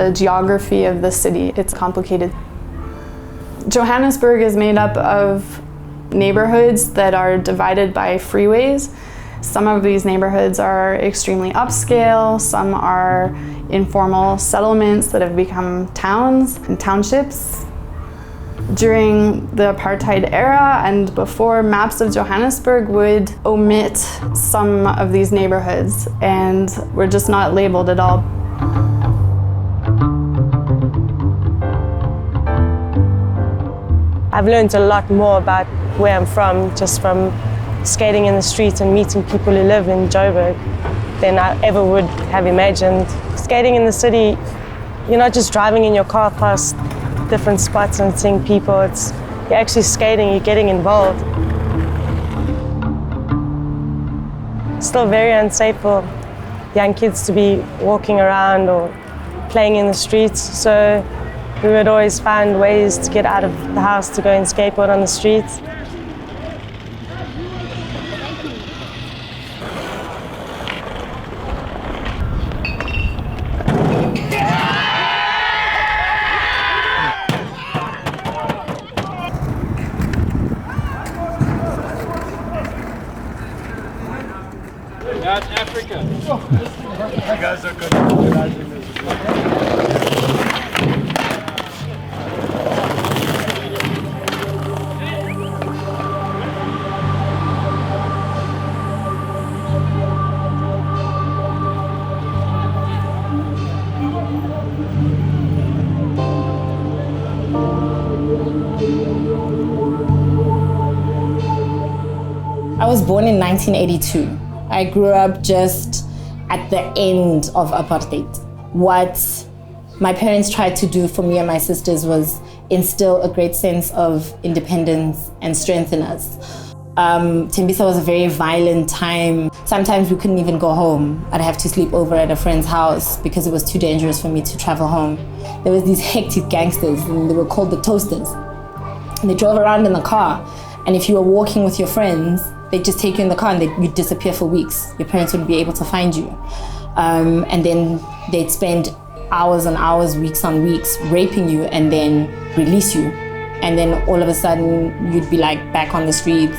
the geography of the city. It's complicated. Johannesburg is made up of neighborhoods that are divided by freeways. Some of these neighborhoods are extremely upscale, some are informal settlements that have become towns and townships. During the apartheid era and before, maps of Johannesburg would omit some of these neighborhoods and were just not labeled at all. I've learned a lot more about where I'm from, just from skating in the streets and meeting people who live in Joburg than I ever would have imagined. Skating in the city, you're not just driving in your car past different spots and seeing people, you're actually skating, you're getting involved. It's still very unsafe for young kids to be walking around or playing in the streets, so we would always find ways to get out of the house to go and skateboard on the streets. South Africa. You guys are good at organizing this. I was born in 1982. I grew up just at the end of apartheid. What my parents tried to do for me and my sisters was instill a great sense of independence and strength in us. Tembisa was a very violent time. Sometimes we couldn't even go home. I'd have to sleep over at a friend's house because it was too dangerous for me to travel home. There was these hectic gangsters, and they were called the Toasters. And they drove around in the car, and if you were walking with your friends, they'd just take you in the car and you'd disappear for weeks. Your parents wouldn't be able to find you. And then they'd spend hours and hours, weeks on weeks, raping you and then release you. And then all of a sudden, you'd be like back on the streets.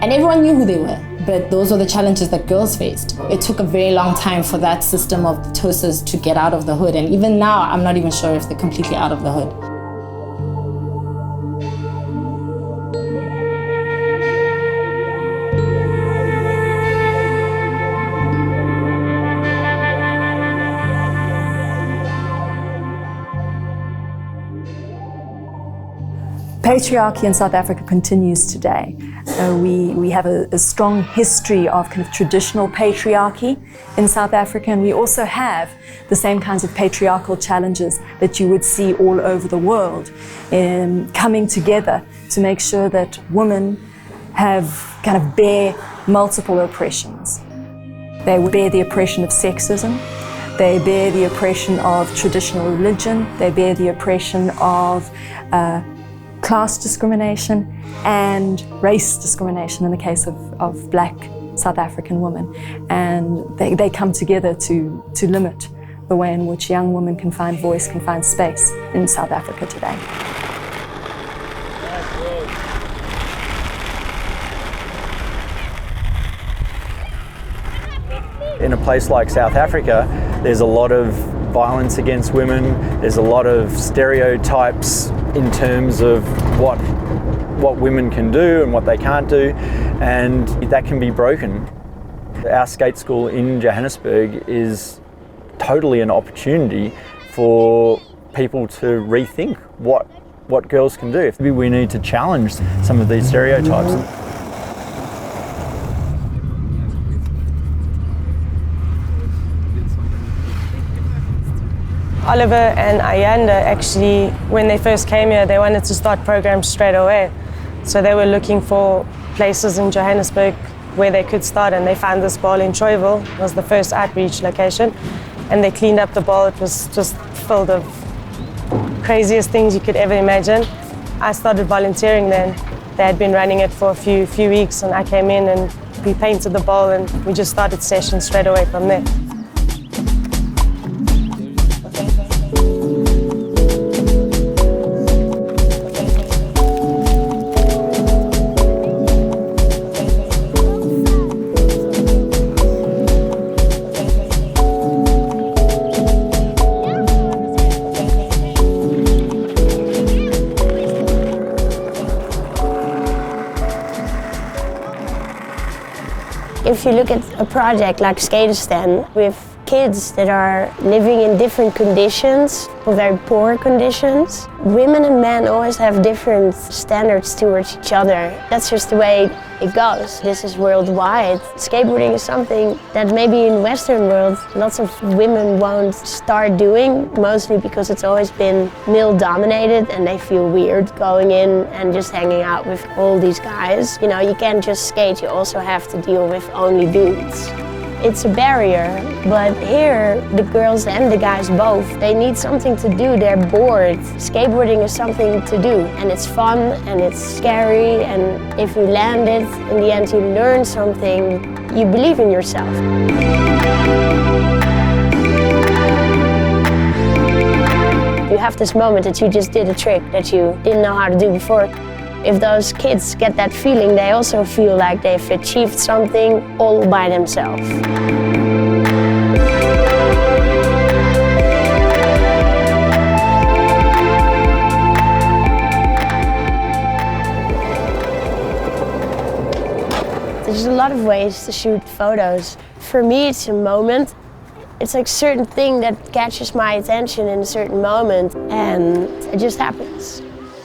And everyone knew who they were, but those were the challenges that girls faced. It took a very long time for that system of the Toasters to get out of the hood. And even now, I'm not even sure if they're completely out of the hood. Patriarchy in South Africa continues today. We have a strong history of kind of traditional patriarchy in South Africa, and we also have the same kinds of patriarchal challenges that you would see all over the world, coming together to make sure that women have kind of bear multiple oppressions. They bear the oppression of sexism, they bear the oppression of traditional religion, they bear the oppression of class discrimination and race discrimination in the case of Black South African women. And they come together to limit the way in which young women can find voice, can find space in South Africa today. In a place like South Africa, there's a lot of violence against women, there's a lot of stereotypes in terms of what women can do and what they can't do, and that can be broken. Our skate school in Johannesburg is totally an opportunity for people to rethink what girls can do. We need to challenge some of these stereotypes. Oliver and Ayanda actually, when they first came here, they wanted to start programs straight away. So they were looking for places in Johannesburg where they could start, and they found this bowl in Troyville. It was the first outreach location. And they cleaned up the bowl. It was just filled of craziest things you could ever imagine. I started volunteering then. They had been running it for a few weeks, and I came in and we painted the bowl, and we just started sessions straight away from there. If you look at a project like Skateistan with kids that are living in different conditions, or very poor conditions, women and men always have different standards towards each other. That's just the way it goes. This is worldwide. Skateboarding is something that maybe in Western world lots of women won't start doing, mostly because it's always been male dominated and they feel weird going in and just hanging out with all these guys. You know, you can't just skate, you also have to deal with only dudes. It's a barrier, but here the girls and the guys both, they need something to do, they're bored. Skateboarding is something to do, and it's fun and it's scary, and if you land it, in the end you learn something, you believe in yourself. You have this moment that you just did a trick that you didn't know how to do before. If those kids get that feeling, they also feel like they've achieved something all by themselves. There's a lot of ways to shoot photos. For me, it's a moment. It's like a certain thing that catches my attention in a certain moment, and it just happens.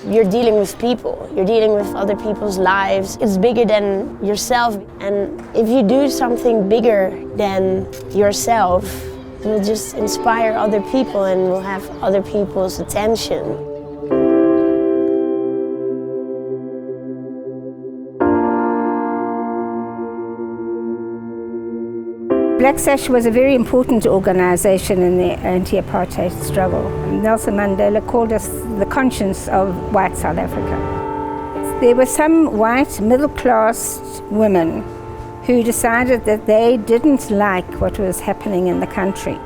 You're dealing with people, you're dealing with other people's lives. It's bigger than yourself, and if you do something bigger than yourself, it will just inspire other people and will have other people's attention. Black Sash was a very important organization in the anti-apartheid struggle. Nelson Mandela called us the conscience of white South Africa. There were some white middle-class women who decided that they didn't like what was happening in the country.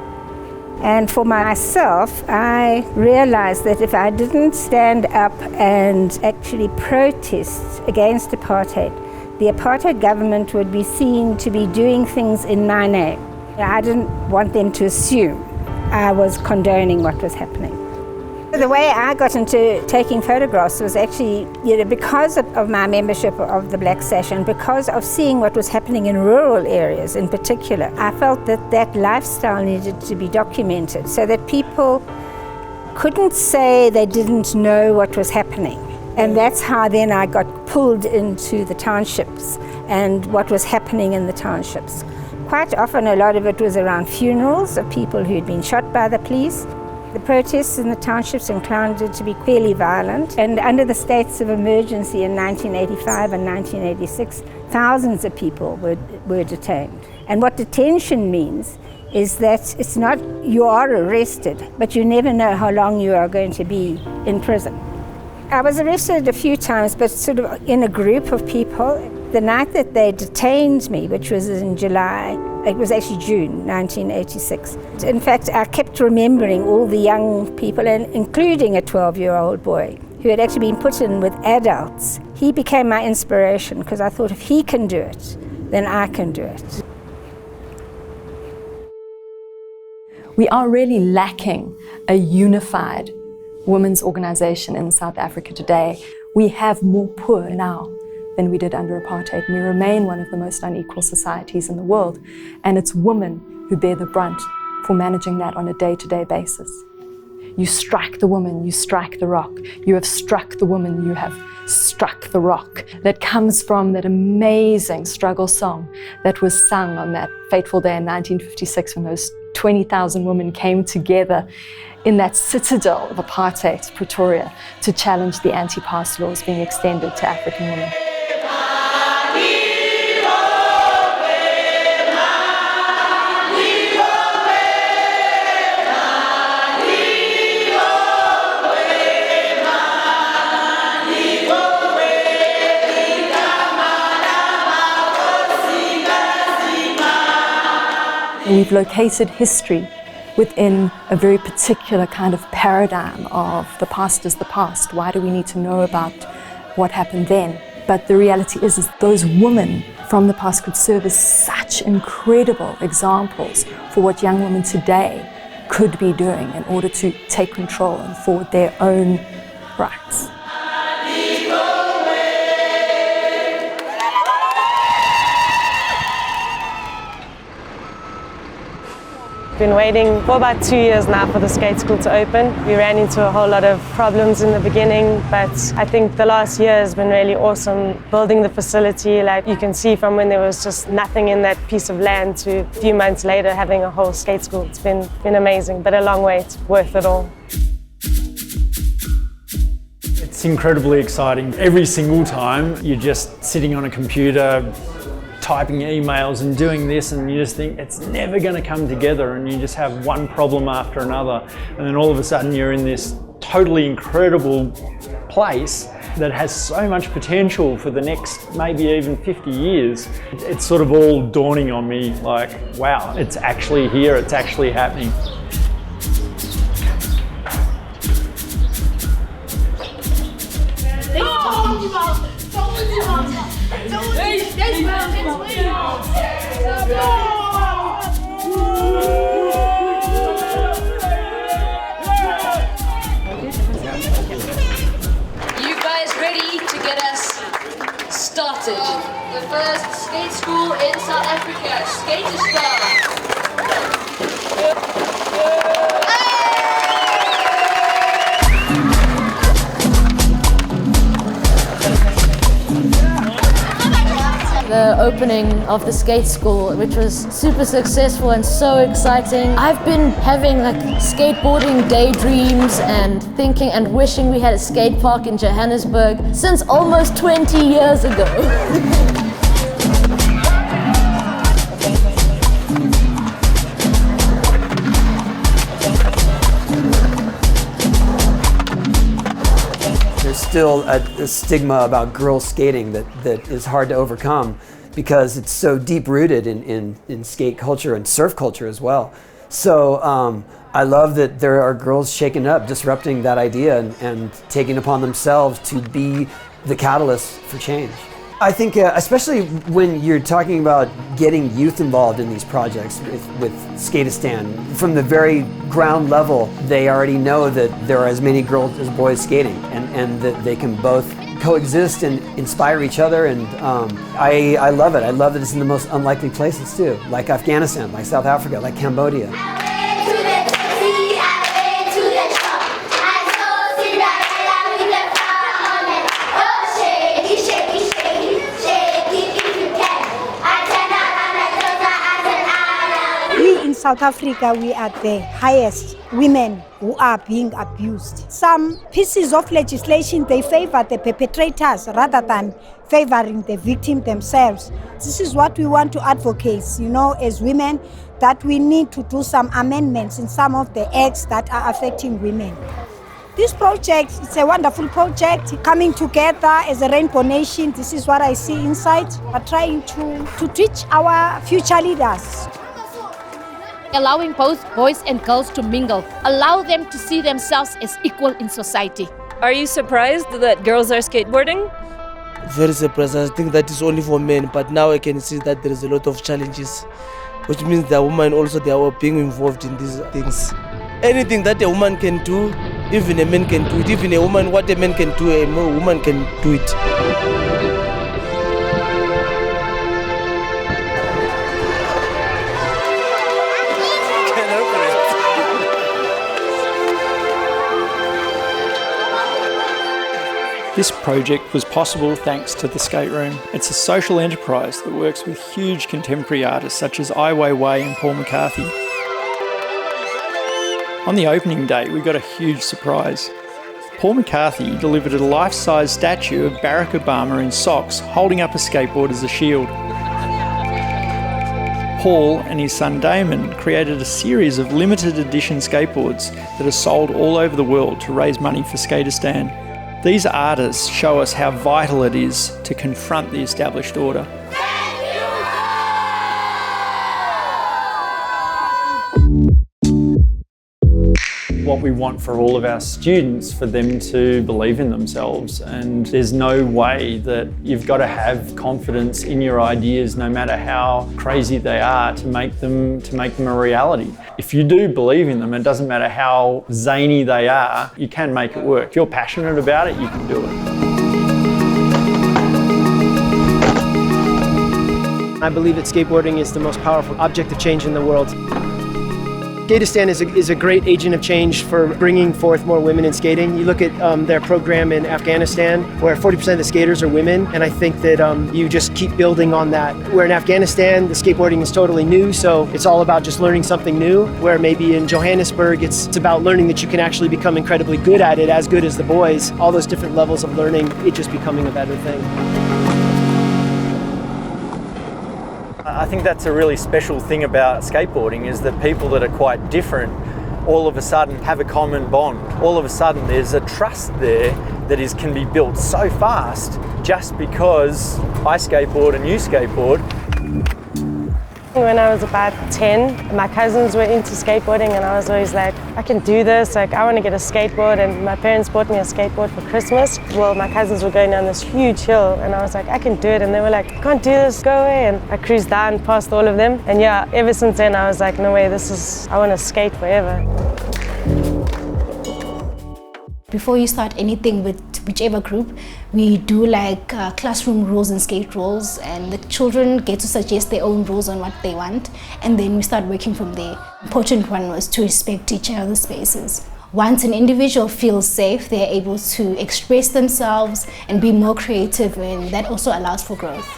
And for myself, I realized that if I didn't stand up and actually protest against apartheid, the apartheid government would be seen to be doing things in my name. I didn't want them to assume I was condoning what was happening. The way I got into taking photographs was actually, because of my membership of the Black Sash and because of seeing what was happening in rural areas in particular. I felt that that lifestyle needed to be documented so that people couldn't say they didn't know what was happening. And that's how then I got pulled into the townships and what was happening in the townships. Quite often a lot of it was around funerals of people who'd been shot by the police. The protests in the townships inclined to be fairly violent, and under the states of emergency in 1985 and 1986, thousands of people were detained. And what detention means is that it's not you are arrested, but you never know how long you are going to be in prison. I was arrested a few times, but sort of in a group of people. The night that they detained me, which was in July, it was actually June 1986. In fact, I kept remembering all the young people, and including a 12-year-old boy who had actually been put in with adults. He became my inspiration because I thought if he can do it, then I can do it. We are really lacking a unified women's organization in South Africa today. We have more poor now than we did under apartheid. We remain one of the most unequal societies in the world, and it's women who bear the brunt for managing that on a day-to-day basis. You strike the woman, you strike the rock. You have struck the woman, you have struck the rock. That comes from that amazing struggle song that was sung on that fateful day in 1956 when those 20,000 women came together in that citadel of apartheid, Pretoria, to challenge the anti-pass laws being extended to African women. We've located history within a very particular kind of paradigm of the past is the past. Why do we need to know about what happened then? But the reality is those women from the past could serve as such incredible examples for what young women today could be doing in order to take control and forward their own rights. been waiting for about 2 years now for the skate school to open. We ran into a whole lot of problems in the beginning, but I think the last year has been really awesome building the facility. Like you can see from when there was just nothing in that piece of land to a few months later having a whole skate school. It's been amazing, but a long wait, worth it all. It's incredibly exciting. Every single time you're just sitting on a computer, typing emails and doing this, and you just think it's never going to come together, and you just have one problem after another, and then all of a sudden you're in this totally incredible place that has so much potential for the next maybe even 50 years. It's sort of all dawning on me like, wow, it's actually here, it's actually happening. You guys ready to get us started? The first skate school in South Africa, Skateistan. The opening of the skate school, which was super successful and so exciting. I've been having like skateboarding daydreams and thinking and wishing we had a skate park in Johannesburg since almost 20 years ago. There's still a stigma about girls skating that is hard to overcome because it's so deep-rooted in skate culture and surf culture as well. So I love that there are girls shaking up, disrupting that idea and taking upon themselves to be the catalyst for change. I think especially when you're talking about getting youth involved in these projects with Skateistan, from the very ground level, they already know that there are as many girls as boys skating and that they can both coexist and inspire each other. And I love it. I love that it's in the most unlikely places too, like Afghanistan, like South Africa, like Cambodia. South Africa, we are the highest women who are being abused. Some pieces of legislation, they favor the perpetrators rather than favoring the victim themselves. This is what we want to advocate, you know, as women, that we need to do some amendments in some of the acts that are affecting women. This project, it's a wonderful project, coming together as a rainbow nation. This is what I see inside. We're trying to teach our future leaders. Allowing both boys and girls to mingle, allow them to see themselves as equal in society. Are you surprised that girls are skateboarding? Very surprised. I think that is only for men, but now I can see that there is a lot of challenges, which means that women also, they are being involved in these things. Anything that a woman can do, even a man can do it. Even a woman, what a man can do, a woman can do it. This project was possible thanks to the Skate Room. It's a social enterprise that works with huge contemporary artists such as Ai Weiwei and Paul McCarthy. On the opening day, we got a huge surprise. Paul McCarthy delivered a life-size statue of Barack Obama in socks holding up a skateboard as a shield. Paul and his son Damon created a series of limited edition skateboards that are sold all over the world to raise money for Skateistan. These artists show us how vital it is to confront the established order. What we want for all of our students, for them to believe in themselves, and there's no way that you've got to have confidence in your ideas, no matter how crazy they are, to make them a reality. If you do believe in them, it doesn't matter how zany they are, you can make it work. If you're passionate about it, you can do it. I believe that skateboarding is the most powerful object of change in the world. Skateistan is a great agent of change for bringing forth more women in skating. You look at their program in Afghanistan, where 40% of the skaters are women, and I think that you just keep building on that. Where in Afghanistan, the skateboarding is totally new, so it's all about just learning something new, where maybe in Johannesburg, it's about learning that you can actually become incredibly good at it, as good as the boys. All those different levels of learning, it just becoming a better thing. I think that's a really special thing about skateboarding, is that people that are quite different all of a sudden have a common bond. All of a sudden there's a trust there that can be built so fast just because I skateboard and you skateboard. When I was about 10, my cousins were into skateboarding and I was always like, I can do this, like I want to get a skateboard, and my parents bought me a skateboard for Christmas. Well, my cousins were going down this huge hill and I was like, I can do it, and they were like, I can't do this, go away, and I cruised down past all of them, and yeah, ever since then I was like, no way, I want to skate forever. Before you start anything with whichever group, we do like classroom rules and skate rules, and the children get to suggest their own rules on what they want, and then we start working from there. Important one was to respect each other's spaces. Once an individual feels safe, they're able to express themselves and be more creative, and that also allows for growth.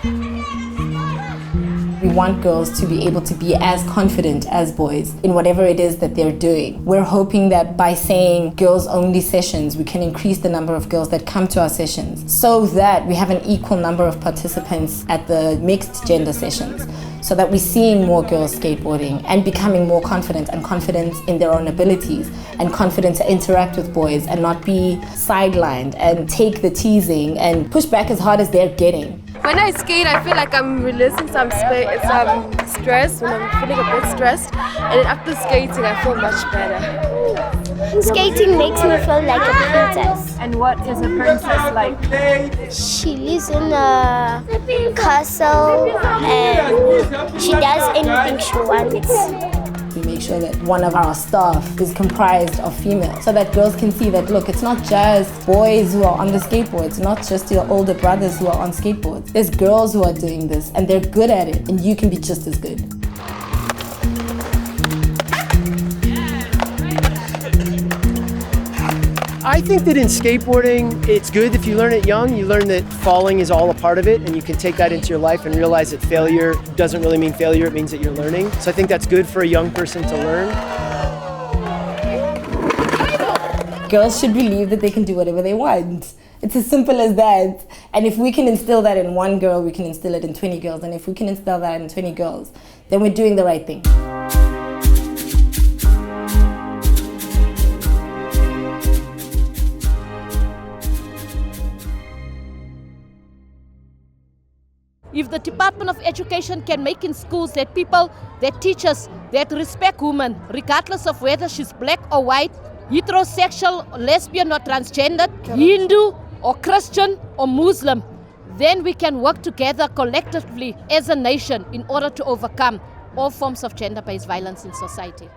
We want girls to be able to be as confident as boys in whatever it is that they're doing. We're hoping that by saying girls-only sessions, we can increase the number of girls that come to our sessions so that we have an equal number of participants at the mixed gender sessions, so that we're seeing more girls skateboarding and becoming more confident in their own abilities, and confident to interact with boys and not be sidelined and take the teasing and push back as hard as they're getting. When I skate, I feel like I'm releasing some stress, when I'm feeling a bit stressed, and then after skating I feel much better. Skating makes me feel like a princess. And what is a princess like? She lives in a castle and she does anything she wants. We make sure that one of our staff is comprised of females, so that girls can see that, look, it's not just boys who are on the skateboards, not just your older brothers who are on skateboards. There's girls who are doing this and they're good at it, and you can be just as good. I think that in skateboarding, it's good if you learn it young. You learn that falling is all a part of it, and you can take that into your life and realize that failure doesn't really mean failure, it means that you're learning. So I think that's good for a young person to learn. Girls should believe that they can do whatever they want. It's as simple as that. And if we can instill that in one girl, we can instill it in 20 girls. And if we can instill that in 20 girls, then we're doing the right thing. If the Department of Education can make in schools that people, that teachers, that respect women, regardless of whether she's black or white, heterosexual, lesbian or transgender, Hindu or Christian or Muslim, then we can work together collectively as a nation in order to overcome all forms of gender-based violence in society.